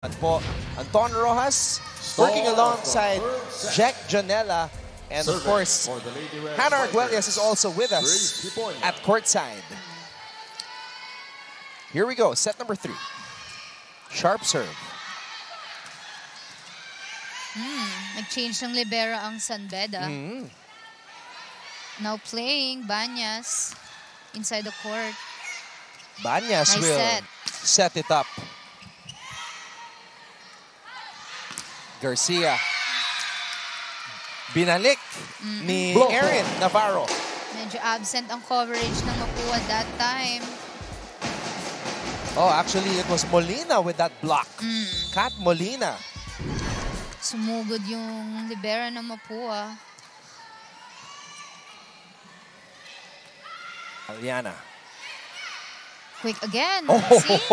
At po, Anton Rojas working alongside Jack Janela, and of course, Hannah Arguelles is also with us at courtside. Here we go, set number 3. Sharp serve. Nag-change ng libero ang Sanbeda. Now playing Banyas inside the court. Banyas Nice will set it up. Garcia. Binalik ni Erin Navarro. Medyo absent ang coverage ng Mapua that time. Oh, actually, it was Molina with that block. Kat Molina. Sumugod yung libero ng Mapua. Aliana. Quick again. Oh, See?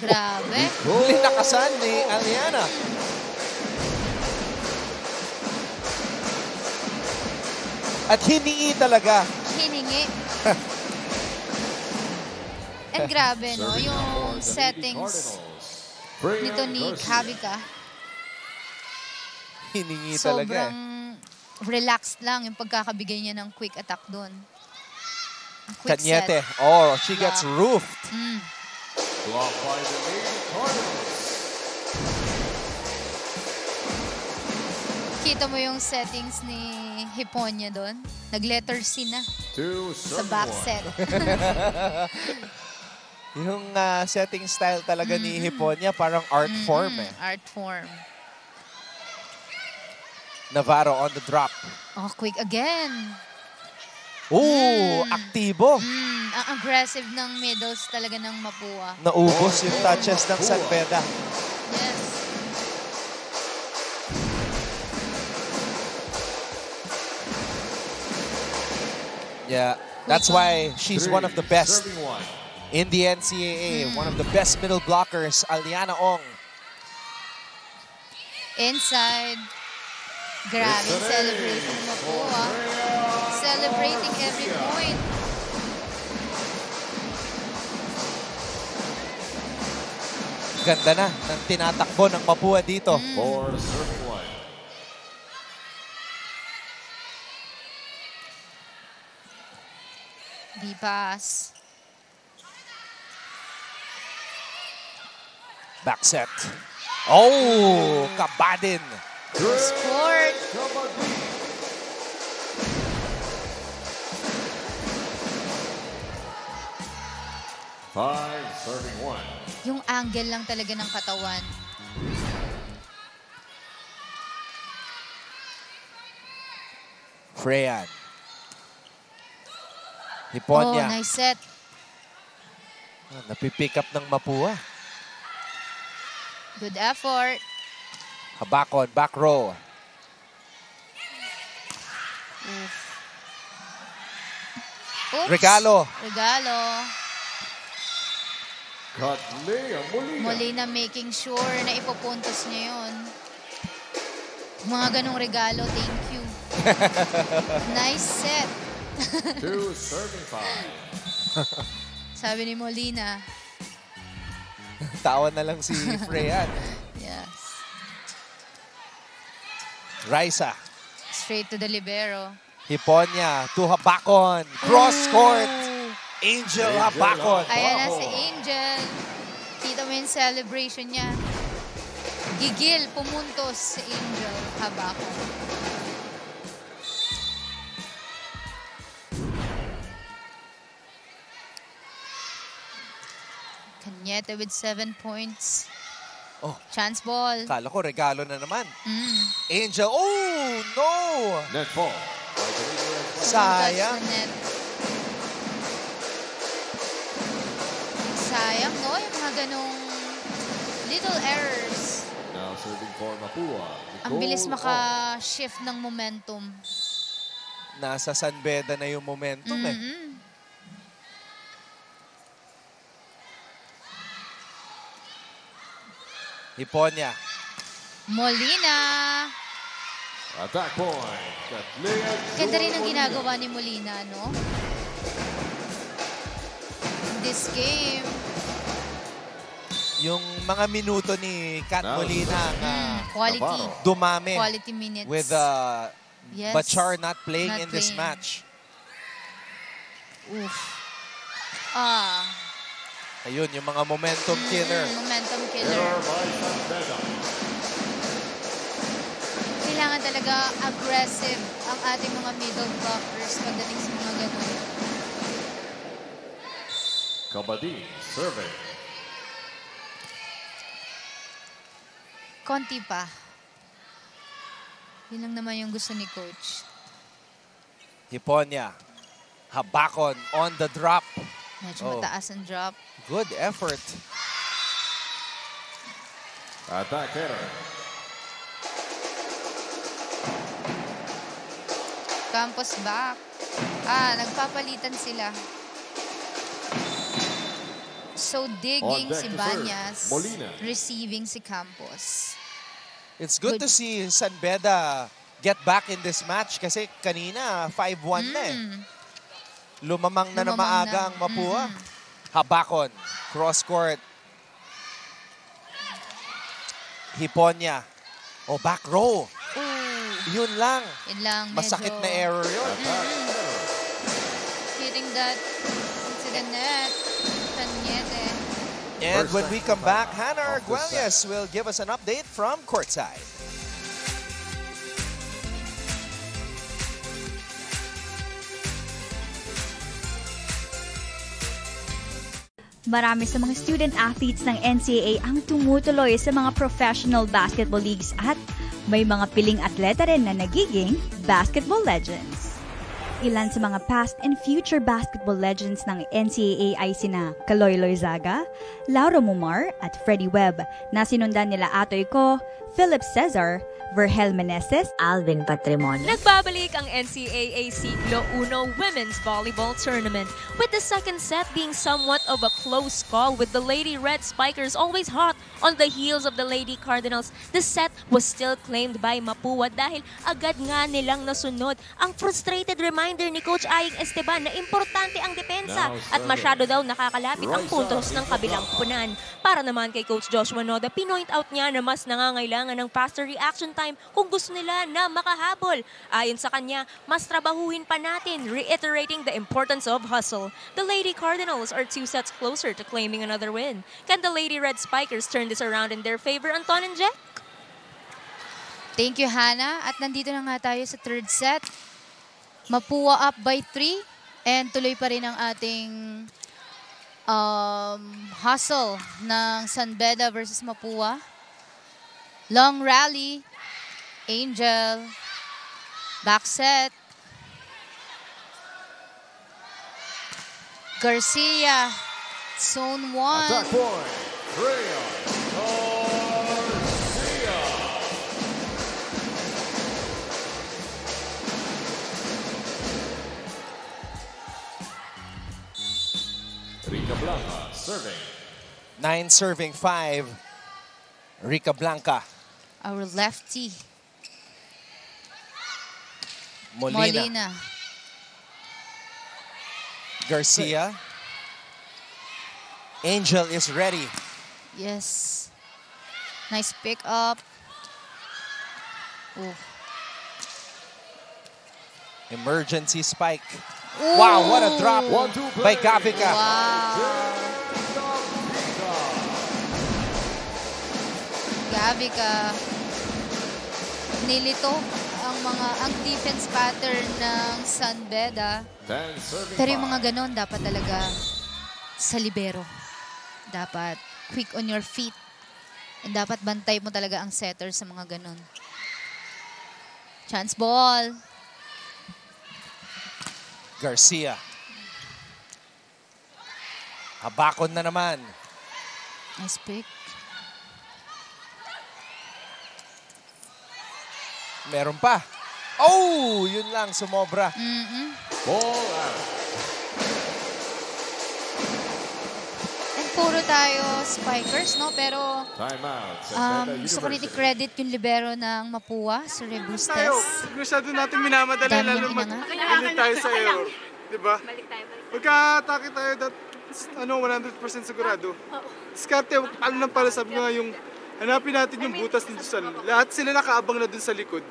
Grabe. Linakasan ni Aliana. At hiningi talaga. Hiningi. And grabe, no? Yung settings nito ni Kavika. Hiningi talaga. Sobrang relaxed lang yung pagkakabigay niya ng quick attack doon. Quick Cañete. set. Oh, she gets roofed. Blocked by the Lady Cardinals. Kita mo yung settings ni Hiponia doon. Nag-letter C na sa back set. Yung setting style talaga ni Hiponia, parang art form eh. Art form. Navarro on the drop. Oh, quick again. Ooh, aktibo. Ang aggressive ng middles talaga ng Mapua. Naubos yung touches ng Sanbeda. Yes. Yeah, that's why she's one of the best in the NCAA. One of the best middle blockers, Aliana Ong. Inside. Grabe, celebrating Mapua. Celebrating every point. Ganda na ng tinatakbo ng Mapua dito. For serving one. D-pass. Back set. Oh, Kabadin. Scored. Five serving one. Yung angle lang talaga ng katawan. Freyan. Hiponia. Oh, nice set. Napipick up ng Mapua. Good effort. Habakon, back row. Oops. Regalo. Regalo. Katlea Molina. Molina making sure na ipupuntos niya yun. Mga ganong regalo, thank you. Nice set. Two serving five. Sabi ni Molina. Tawa na lang si Freyan. Yes. Raisa. Straight to the libero. Hiponia to Habakon. Cross court. Angel Habakon. Ayan na si Angel. Kita mo yung celebration niya. Gigil, pumuntos si Angel Habakon. Cañete with 7 points. Oh. Chance ball. Kala ko regalo na naman. Angel. Oh, no. Net ball. Sayang. Touch the net. Sayang, no? Yung mga ganong little errors. Now serving for Mapua. Ang bilis maka-shift ng momentum. Nasa Sanbeda na yung momentum eh. Hiponia. Molina. Attack point. Katlea. Ganda rin ang ginagawa ni Molina, no? This game. yung mga minuto ni Kat Molina Quality. dumami Quality minutes. with Yes. Bachar not playing Not in this playing. match. Oof. Ayun, yung mga momentum killer. Momentum killer. Winner by Sandbeda. Kailangan talaga aggressive ang ating mga middle blockers pagdating sa mga ganun. Kabaddi serving. Konti pa. Yun lang naman yung gusto ni Coach. Hiponya. Habakon on the drop. Medyo mataas ang drop. Good effort. Attacker. Campos back. Nagpapalitan sila. So digging On deck si to Banyas, serve, Molina. receiving si Campos. It's good to see Sanbeda get back in this match kasi kanina 5-1 na eh. Lumamang na Lumamang maaga na. ang Mapua. Habakon, cross court. Hiponya. Back row. Yun lang. Yun lang. Masakit medyo na error yun. hitting that into the net. Cañete. And when we come back, Hannah Arguelles will give us an update from courtside. Marami sa mga student-athletes ng NCAA ang tumutuloy sa mga professional basketball leagues at may mga piling atleta rin na nagiging basketball legends. Ilan sa mga past and future basketball legends ng NCAA ay sina Kaloy Loizaga, Lauro Mumar at Freddie Webb na sinundan nila Atoy Ko, Philip Cesar, Vergel Meneses, Alvin Patrimonio. Nagbabalik ang NCAA Siglo Uno Women's Volleyball Tournament with the second set being somewhat of a close call with the Lady Red Spikers always hot on the heels of the Lady Cardinals. The set was still claimed by Mapua dahil agad nga nilang nasunod ang frustrated reminder ni Coach Aying Esteban na importante ang depensa at masyado daw nakakalapit ang puntos ng kabilang kupunan. Para naman kay Coach Joshua Noda, pinoint out niya na mas nangangailangan ng faster reaction time kung gusto nila na makahabol. Ayon sa kanya, mas trabahuhin pa natin, reiterating the importance of hustle. The Lady Cardinals are 2 sets closer to claiming another win. Can the Lady Red Spikers turn this around in their favor, Anton and Jack? Thank you, Hannah. At nandito na nga tayo sa third set. Mapua up by 3 and tuloy pa rin ang ating hustle ng Sanbeda versus Mapua. Long rally. Angel. Back set. Garcia. Zone 1. Attack point. Rhea Garcia. Rica Blanca serving. 9 serving 5. Rica Blanca. Our lefty. Molina. Garcia. Angel is ready. Yes. Nice pick up. Ooh. Emergency spike. Ooh. Wow, what a drop 1-2 by play. Gavica. Wow. Gavica. Nilito ang defense pattern ng Sanbeda. 10 serving. Pero yung mga ganon dapat talaga sa libero. Dapat quick on your feet. And dapat bantay mo talaga ang setter sa mga ganon. Chance ball. Garcia. Habakon na naman. Nice pick. Meron pa. Oh, yun lang, sumobra. Ball out. And puro tayo spikers, no? Pero Time out. gusto ko rin i-credit yung libero ng Mapua, si Rebustes. Tayo, masyado natin minamadali, Dami lalo niyang inangat. mag-ulit tayo sa iyo. Diba? Magka-atake tayo, 100% sigurado. Diskarte, ano lang pala sabi nga yung hanapin natin yung butas dito sa lahat sila nakaabang na dun sa likod.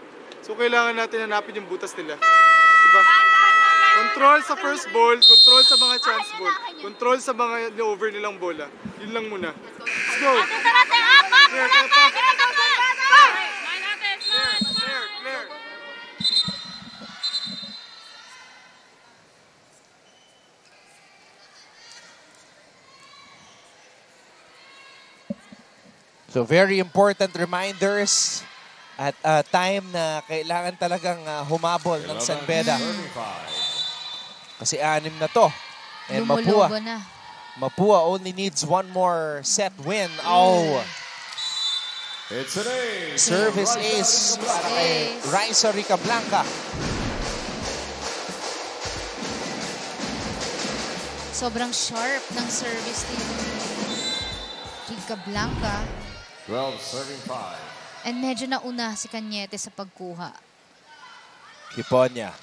So kailangan natin hanapin yung butas nila. Diba? Control sa first ball, control sa mga chance ball, control sa mga over nilang bola. Yun lang muna. Let's go! Clear, clear. So very important reminders at time na kailangan talagang humabol ng San Beda. Kasi 6 na to. And Lumulubo na. Mapua only needs one more set win. Oh! It's an ace. Service ace para kay Raisa Ricablanca. Sobrang sharp ng service ni Ricablanca. 12 serving 5. And medyo nauna si Cañete sa pagkuha. Kiponya.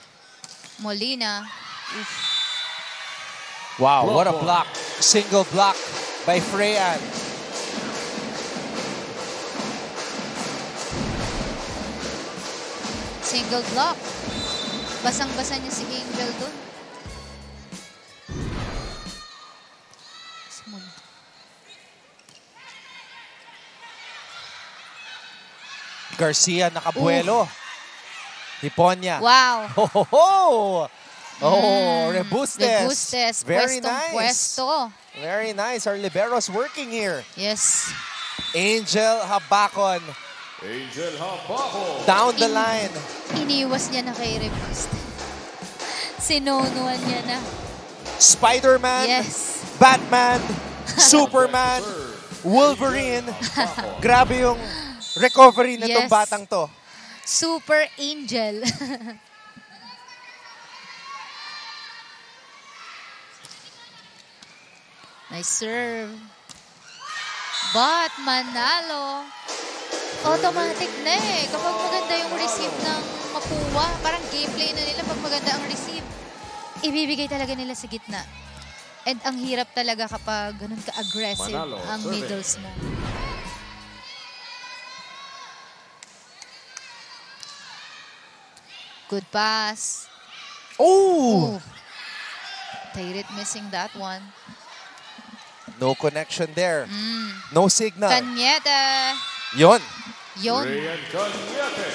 Molina. Wow, what a block. Single block by Freyan. Single block. Basang-basa niya si Angel dun. Garcia nakabuelo. Hiponya. Wow. Rebustes. Rebustes. Very Pwestong nice. pwesto. Very nice. Our liberos working here. Yes. Angel Habacon. Angel Habacon. Down the line. Iniwas niya na kay Rebustes. Sinunuan niya na. Spider-Man. Yes. Batman. Superman. Wolverine. Grabe yung recovery nitong batang to. Super Angel. Nice serve. But manalo. Automatic na eh. Kapag maganda yung receive ng Mapua, parang gameplay na nila pag maganda ang receive. Ibibigay talaga nila sa gitna. And ang hirap talaga kapag ganun ka-aggressive ang middles mo. Good pass. Oh! Tayrit missing that one. No connection there. No signal. Cañete. Yon. Rayan Cañete.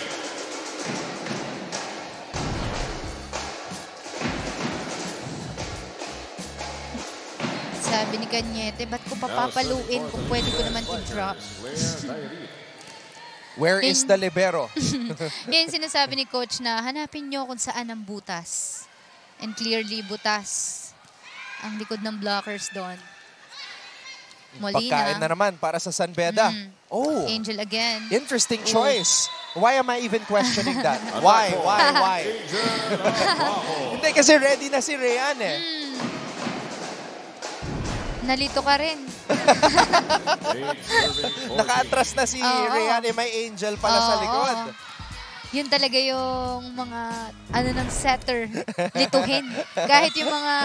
Sabi ni Cañete, ba't ko papapaluin kung pwede ko naman i-drop? Where is the libero? Yan sinasabi ni coach na hanapin nyo kung saan ang butas. And clearly butas ang likod ng blockers doon. Molina. Pagkain na naman para sa San Beda. Oh, Angel again. interesting choice. Why am I even questioning that? Why? Hindi kasi ready na si Rayan eh. Nalito ka rin. Naka-atras na si Rayan eh, may Angel pala sa likod. Yun talaga yung mga ng setter. Lituhin. Kahit yung mga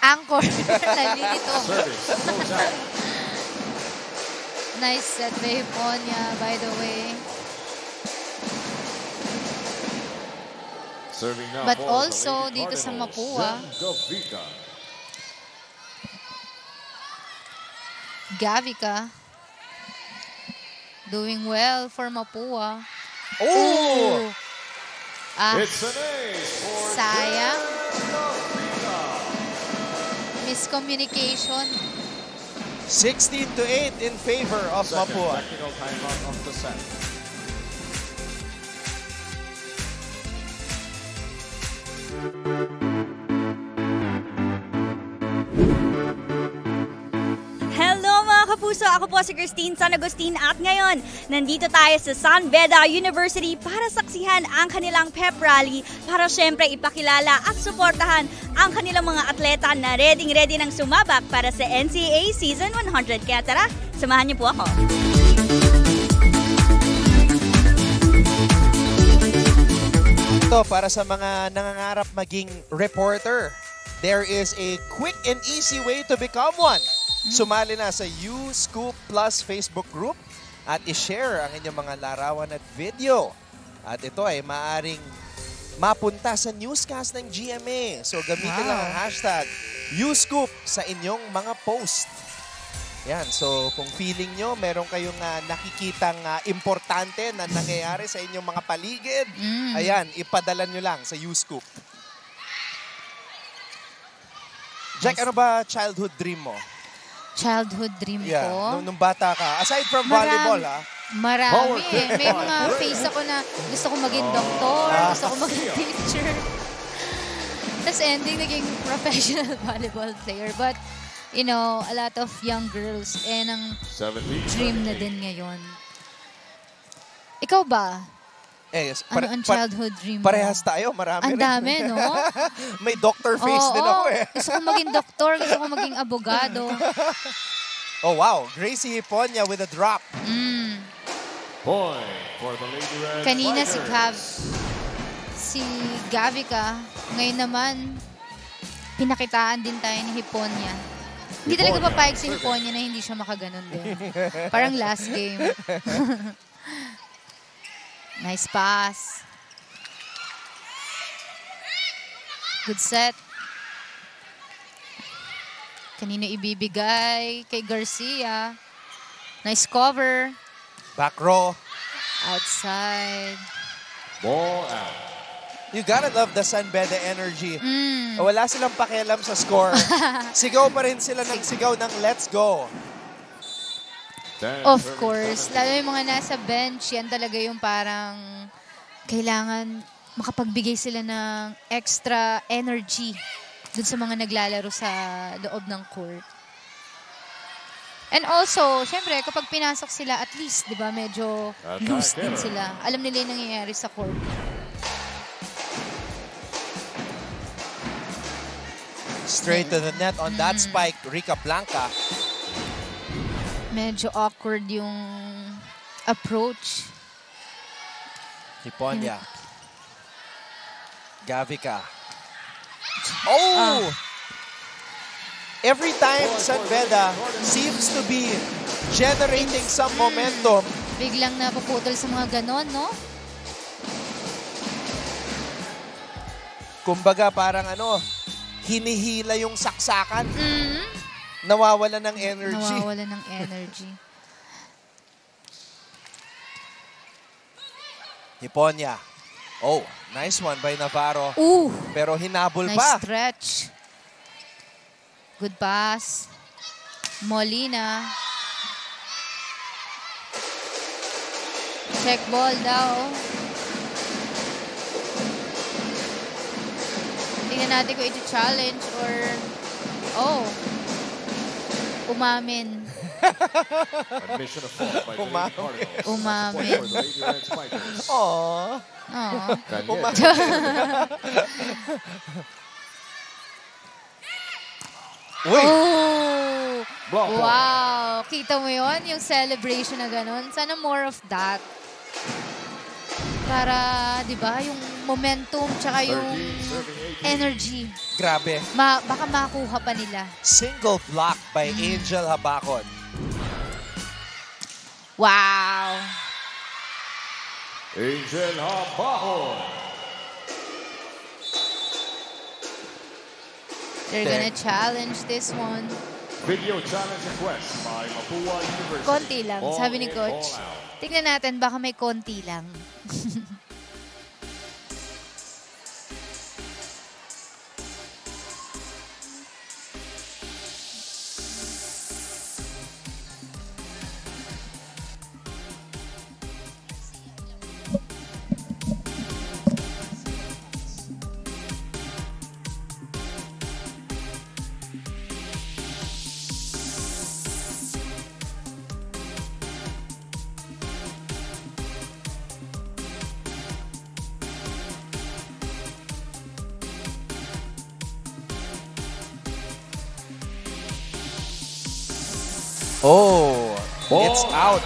anchor nalilito. Nice set by Hiponya, by the way. But also, dito sa Mapua, Gavica doing well for Mapua. Oh! Sayang. Miscommunication. 16-8 in favor of Mapua. Technical timeout of the set. Hello mga kapuso! Ako po si Christine San Agustin at ngayon, nandito tayo sa San Beda University para saksihan ang kanilang pep rally para syempre ipakilala at suportahan ang kanilang mga atleta na ready ng sumabak para sa NCAA Season 100. Kaya tara, samahan niyo po ako. Ito para sa mga nangangarap maging reporter there is a quick and easy way to become one. Sumali na sa U-Scoop Plus Facebook group at i-share ang inyong mga larawan at video. At ito ay maaring mapunta sa newscast ng GMA. So gamitin lang ang hashtag U-Scoop sa inyong mga post. Yan, so kung feeling nyo, meron kayong nakikitang importante na nangyayari sa inyong mga paligid, ayan, ipadala nyo lang sa U-Scoop. Jack, ano ba childhood dream mo? Childhood dream ko? Nung bata ka. Aside from volleyball, Marami. May mga face ako na gusto ko maging doktor, gusto ko maging teacher. Tapos ending, naging professional volleyball player. But, you know, a lot of young girls, ang dream na din ngayon. Ikaw ba? Ano ang childhood dream mo? Parehas tayo, marami rin. Ang dami, no? May doctor face din ako eh. Gusto ko maging doktor, gusto ko maging abogado. Oh wow, Gracie Hiponia with a drop. Point for the Lady Red Kanina Spikers. si Gavica, ngayon naman, pinakitaan din tayo ni Hiponia. Hindi talaga papayag si Hiponia na hindi siya makaganon din. Parang last game. Nice pass. Good set. Kanina ibibigay kay Garcia. Nice cover. Back row. Outside. Ball out. You gotta love the Sanbeda energy. Wala silang pakialam sa score. Sigaw pa rin sila ng sigaw ng let's go. Of course. Lalo yung mga nasa bench, yan talaga yung parang kailangan makapagbigay sila ng extra energy dun sa mga naglalaro sa loob ng court. And also, syempre, kapag pinasok sila, at least, di ba, medyo loose din sila. Alam nila yung nangyayari sa court. Straight to the net on that spike, Rica Blanca. Medyo awkward yung approach. Hiponia. Gavica. Oh! Every time Sanbeda seems to be generating some momentum. Biglang napuputol sa mga ganon, no? Kumbaga parang hinihila yung saksakan. Nawawala ng energy. Nawawala ng energy. Hiponia. Oh, nice one by Navarro. Ooh! Pero hinabol Nice pa. stretch. Good pass. Molina. Check ball daw. Tingnan natin kung ito challenge or umamin. Admission of fault by the Lady Cardinals. Umamin. For the Lady Red Spikers. Aww. Uy! Oh! Block ball. Wow! Kita mo yon yung celebration na ganun. Sana more of that. Para, di ba, yung momentum tsaka yung energy. Grabe. Baka makuha pa nila. Single block by Angel Habacon. Wow! Angel Habacon. They're gonna challenge this one. Video challenge request by Mapua University. Konti lang, Ball sabi ni in, Coach. ball out. Tignan natin, baka may konti lang. Oh, Ball. it's out.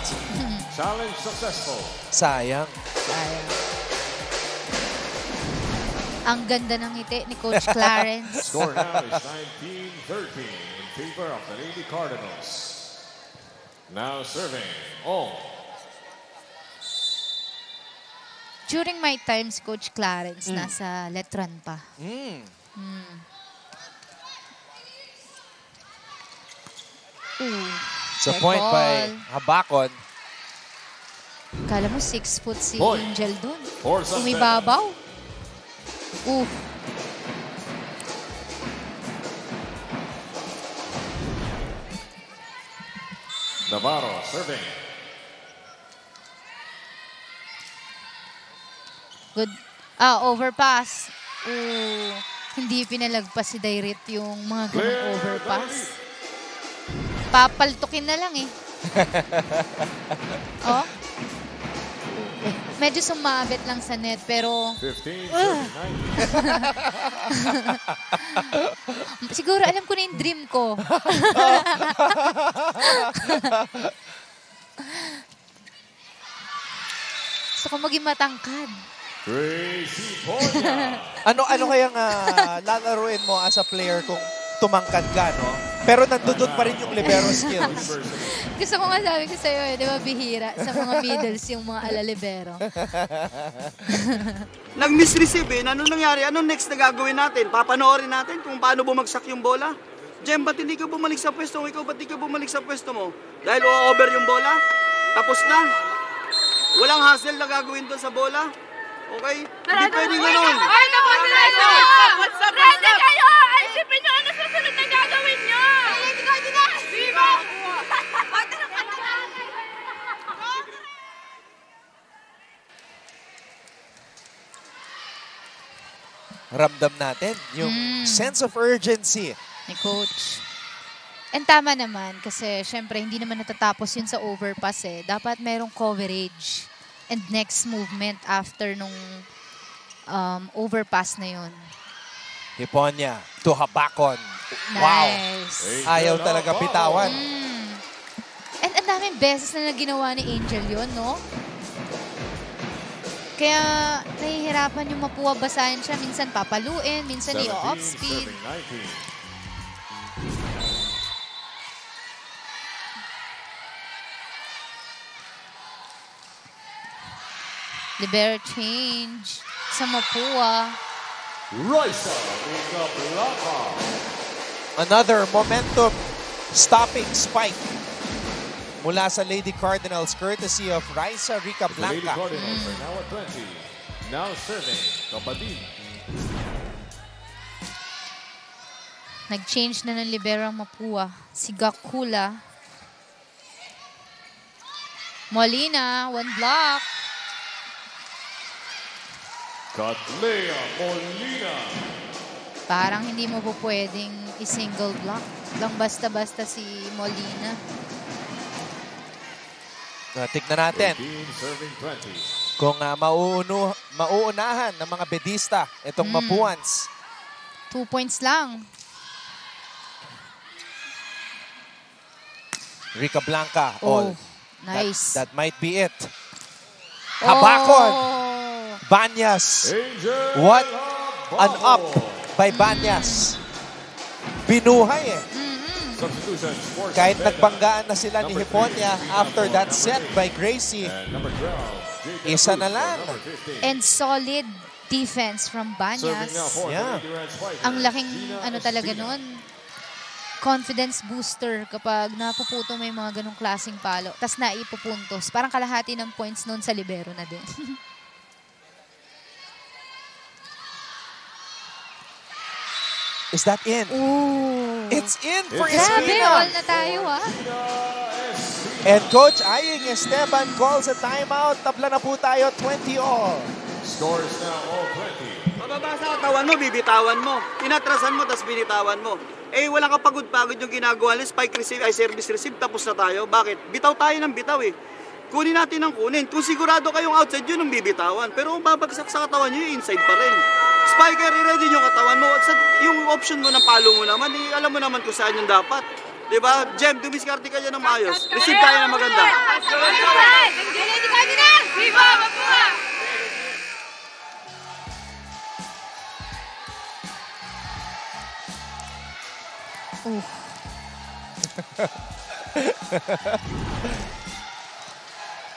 Challenge successful. Sayang. Sayang. Ang ganda ng ngiti ni Coach Clarence. Score now is 19-13 in favor of the Lady Cardinals. Now serving, Ong. During my times, Coach Clarence, nasa Letran pa. So Red point ball. by Habakon. Kala mo 6 foot si Boy. Angel dun. For something. Umibabaw. Navarro serving. Good. Overpass. Hindi pinalagpas si Dairit yung mga ganong overpass. Papaltukin na lang eh. Oh. Medyo sumabit lang sa net pero 15-39. siguro alam ko na yung dream ko. Gusto ko maging matangkad. Gracie Ponya. Ano kayang lalaruin mo as a player kung tumangkad ka, no? Pero nandun pa rin yung libero skills. Gusto ko nga sabi ko sa'yo di ba bihira sa mga middles yung mga ala-libero. Nag-misreceive Ano nangyari? Anong next na gagawin natin? Papanoorin natin kung paano bumagsak yung bola? Jem, ba't hindi ka bumalik sa pwesto mo? Ikaw, ba't hindi ka bumalik sa pwesto mo? Dahil o-over yung bola? Tapos na? Walang hassle na gagawin doon sa bola? Okay? Hindi pwedeng ganun. Ay, tapos na ito! Ready kayo! Isipin nyo ano susunod na gagawin nyo! Ready ka din na! Viva! Ramdam natin yung sense of urgency. Ni Coach. And tama naman kasi syempre hindi naman natatapos yun sa overpass eh. Dapat merong coverage and next movement after nung overpass na yun. Hiponya to Habakon. Wow. Nice. Ayaw talaga bitawan. And ang daming beses na ginawa ni Angel yun, no? Kaya nahihirapan yung Mapua basahin siya. Minsan papaluin, minsan i-off speed. 19. Libero change sa Mapua. Raisa Ricablanca. Another momentum stopping spike mula sa Lady Cardinals courtesy of Raisa The Lady Ricablanca. Cardinals are now at 20. Now serving, Kapadin. Nag-change na ng libero ang Mapua. Si Gakula. Molina, one block. Catlea Molina. Parang hindi mo po pwedeng i-single block. Lang basta-basta si Molina. Tignan natin 18 serving 20. kung mauunahan ng mga bedista itong Mapuans. 2 points lang. Ricablanca. Oh, nice. That might be it. Habakon. Oh. Banyas. Angel What an Habakon. up by Banyas. Binuhay eh. Substitution for Kahit Santana. nagbanggaan na sila ni Number Hiponya 3, after that number set 3. by Gracie. And number 12, Jacob Isa na Cruz lang. for number 15. And solid defense from Serving now Banyas. for Yeah. the Lady Red Spikers, Ang laking Gina talaga Espina. nun. Confidence booster kapag napuputo may mga ganong klaseng palo. Tapos naipupuntos. Parang kalahati ng points nun sa libero na din. Is that in? Ooh. It's in for Grabe, all Espina. na tayo And Coach Aying Esteban calls a timeout. Tabla na po tayo, 20 all. Score is now all 20. Mababa sa katawan mo, bibitawan mo. Inatrasan mo, tapos binitawan mo. Eh, walang kapagod-pagod yung ginagawa. Spike receive, ay service receive, tapos na tayo. Bakit? Bitaw tayo ng bitaw eh. Kunin natin ang kunin. Kung sigurado kayong outside, yun ang bibitawan. Pero kung babagsak sa katawan nyo, yung inside pa rin. Spiker, i-ready yung katawan mo. At yung option mo ng palo mo naman, alam mo naman kung saan yung dapat. Diba? Jem, dumiskarte ka dyan ng maayos. Receive tayo ng maganda. Viva Mapua!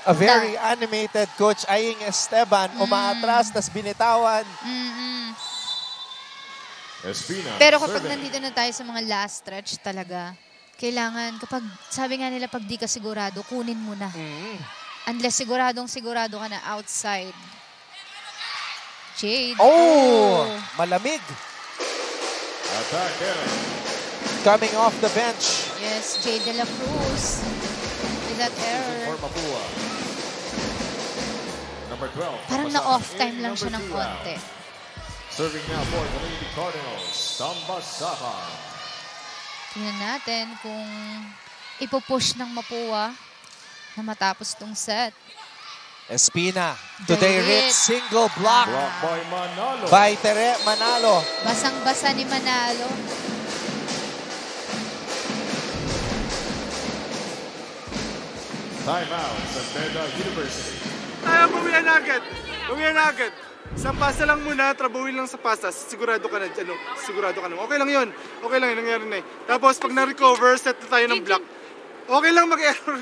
A very animated Coach Aying Esteban. Umaatras, tas binitawan. Espina. Pero kapag serving. nandito na tayo sa mga last stretch talaga, kailangan, kapag, sabi nga nila, pag di ka sigurado, kunin mo na. Unless sigurado ka na outside. Jade. Oh! Malamig. Attack error. Coming off the bench. Yes, Jade De La Cruz. With that For error. Mapua. Number 12. Parang Tambasaka na-off in time lang siya number ng 2 konti. round. Serving now for the Lady Cardinals, Tambasaka. Tingnan natin kung ipupush ng Mapua na matapos tong set. Espina. Today Direct. Ritz single block Block by Manalo. by Tere Manalo. Basang-basa ni Manalo. Timeout sa Beda University. Tayo, bumiyan na agad. Bumiyan na agad. Sa pasa lang muna, trabuhin lang sa pasa. Sigurado ka na, sigurado ka na. Okay lang yun. Okay lang yun, nangyari na eh. Tapos pag na-recover, set na tayo ng block. Okay lang mag-error.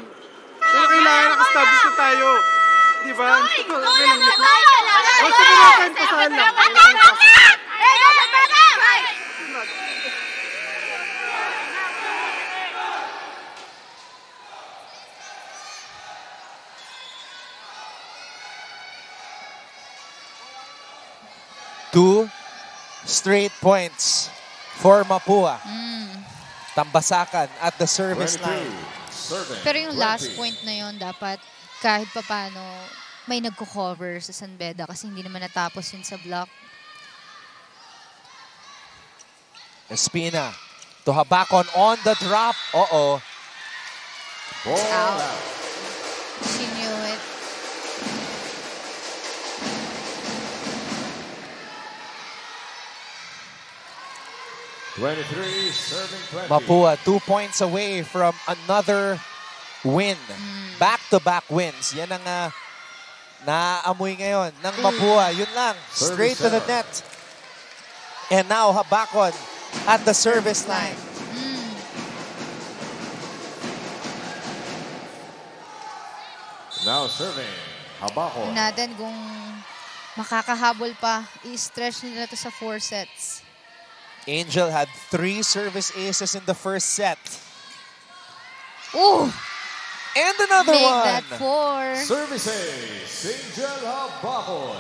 Pero kailangan naka-establish na tayo. Di ba? Okay lang yun. O, siguro tayo pasahan lang. Kailangan pasahan. Two straight points for Mapua. Tambasakan at the service 22. line. Serving. Pero yung 20. last point na yon dapat kahit papano may nagko-cover sa San Beda kasi hindi naman natapos yun sa block. Espina to Habakon on the drop. Uh-oh. Ball Out. out. She knew it. Serving 20. Mapua 2 points away from another win. Back-to-back wins. Yan ang naaamoy ngayon ng Mapua. Yun lang. Straight to the net. And now Habakon at the service line. Now serving. Habakon. Natin kung makakahabol pa, i-stretch nila to sa 4 sets. Angel had 3 service aces in the first set. Ooh! And another Make one. that 4. Service ace. Angel Habakon.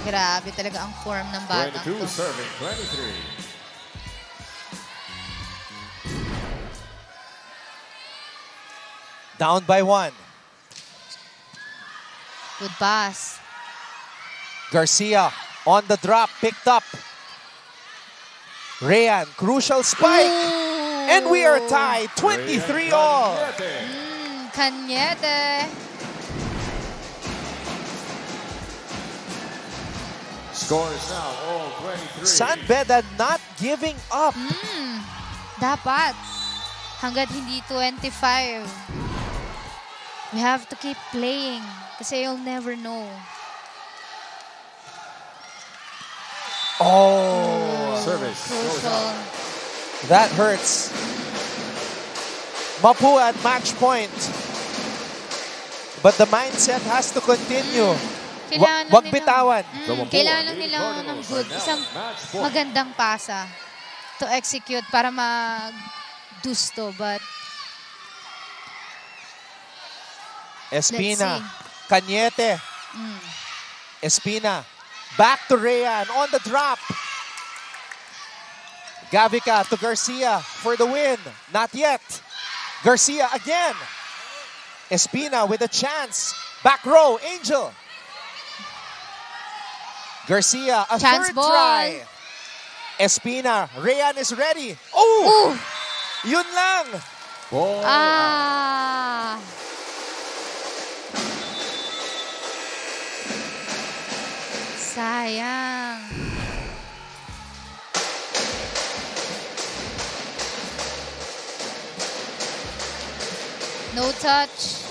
Grabe talaga ang form ng batang 22 to. serving 23. Down by 1. Good pass. Garcia on the drop, picked up. Rayan, crucial spike. And we are tied, 23 all. Cañete. Scores now all 23. San Beda not giving up. Dapat. Hanggat hindi 25. We have to keep playing. Kasi you'll never know. Oh, Service. Goes Crucial. out. that hurts. Mapua at match point. But the mindset has to continue. Kailangan lang Wag nila- bitawan. Kailangan lang nila ng good, isang magandang pasa to execute para mag-dusto. But Espina, Let's Cañete. Espina, back to Rayan on the drop. Gavica to Garcia for the win. Not yet. Garcia again. Espina with a chance. Back row, Angel. Garcia, a Chance third ball. try. Espina, Rayan is ready. Oh! Yun lang. Ball out. ah, sayang. No touch.